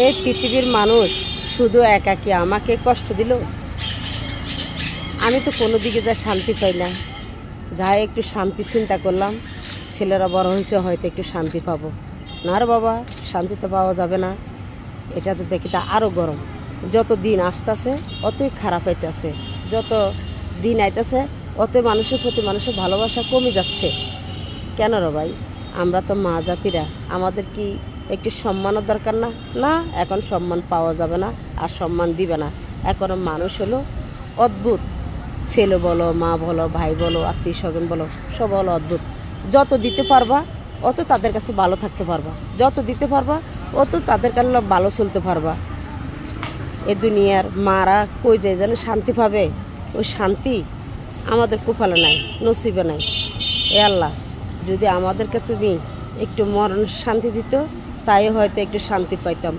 এই পৃথিবীর মানুষ শুধু একাকী আমাকে কষ্ট দিল। আমি তো কোনো দিকে যা শান্তি পাই না। যা একটু শান্তি চিন্তা করলাম, ছেলেরা বড় হয়েছে, হয়তো একটু শান্তি পাবো। না রে বাবা, শান্তি তো পাওয়া যাবে না। এটা তো দেখি তা আরও গরম। যত দিন আসতেছে অতই খারাপ হইতেছে, যত দিন আইতেছে অতই মানুষের প্রতি মানুষের ভালোবাসা কমে যাচ্ছে। কেন রে ভাই? আমরা তো মা জাতিরা, আমাদের কি একটু সম্মানের দরকার না? না, এখন সম্মান পাওয়া যাবে না, আর সম্মান দিবে না। এখন মানুষ হলো অদ্ভুত। ছেলে বলো, মা বলো, ভাই বলো, আত্মীয় স্বজন বলো, সব হলো অদ্ভুত। যত দিতে পারবা অত তাদের কাছে ভালো থাকতে পারবা, যত দিতে পারবা অত তাদের কাছে ভালো চলতে পারবা। এ দুনিয়ার মারা কই যায় যেন শান্তি পাবে, ওই শান্তি আমাদের কপালে নাই, নসিবে নাই। এ আল্লাহ, যদি আমাদেরকে তুমি একটু মরণ শান্তি দিত, তাই হয়তো একটু শান্তি পাইতাম।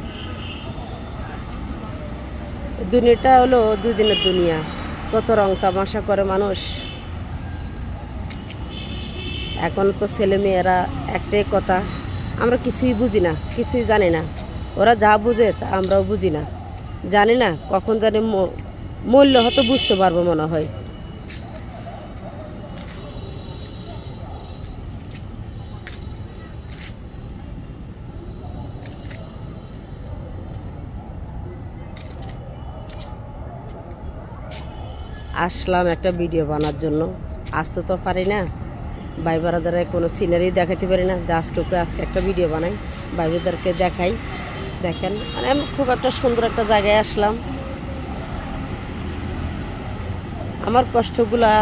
দুনিয়াটা হলো দুদিনের দুনিয়া, কত রং তামাশা করে মানুষ। এখন তো ছেলে মেয়েরা একটাই কথা, আমরা কিছুই বুঝি না, কিছুই জানি না। ওরা যা বুঝে তা আমরাও বুঝি না, জানি না। কখন জানি মূল্য হয়তো বুঝতে পারবো মনে হয়। আসলাম একটা ভিডিও বানার জন্য, আসতে তো পারি না। ভাই বোনেদের কোনো সিনারি দেখাতে পারি না। আজকে একটা ভিডিও বানাই, ভাই বোনেদেরকে দেখাই। দেখেন, মানে আমি খুব একটা সুন্দর একটা জায়গায় আসলাম। আমার কষ্টগুলা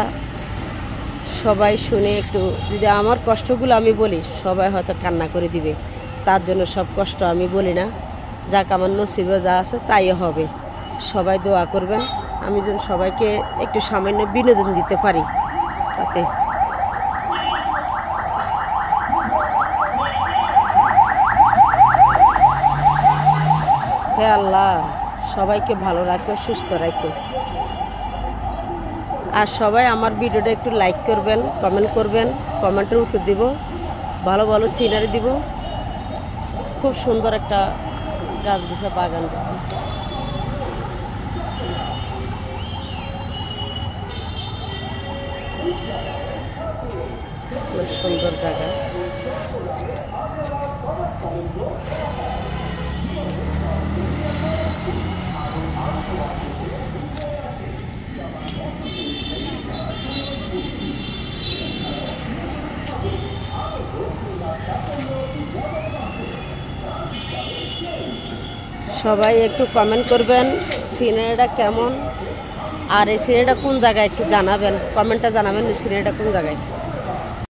সবাই শুনে, একটু যদি আমার কষ্টগুলো আমি বলি, সবাই হয়তো কান্না করে দিবে। তার জন্য সব কষ্ট আমি বলি না। যাক, আমার নসিবে যা আছে তাই হবে। সবাই দোয়া করবেন, আমি যেন সবাইকে একটু সামান্য বিনোদন দিতে পারি। তাতে হে আল্লাহ, সবাইকে ভালো রাখো, সুস্থ রাখো। আর সবাই আমার ভিডিওটা একটু লাইক করবেন, কমেন্ট করবেন। কমেন্টের উত্তর দিব, ভালো ভালো সিনারি দিব। খুব সুন্দর একটা গাছগাছা বাগান, খুব সুন্দর জায়গা। সবাই একটু কমেন্ট করবেন সিনারিটা কেমন, আর এই সিনারিটা কোন জায়গায় একটু জানাবেন, কমেন্টটা জানাবেন সিনারিটা কোন জায়গায়।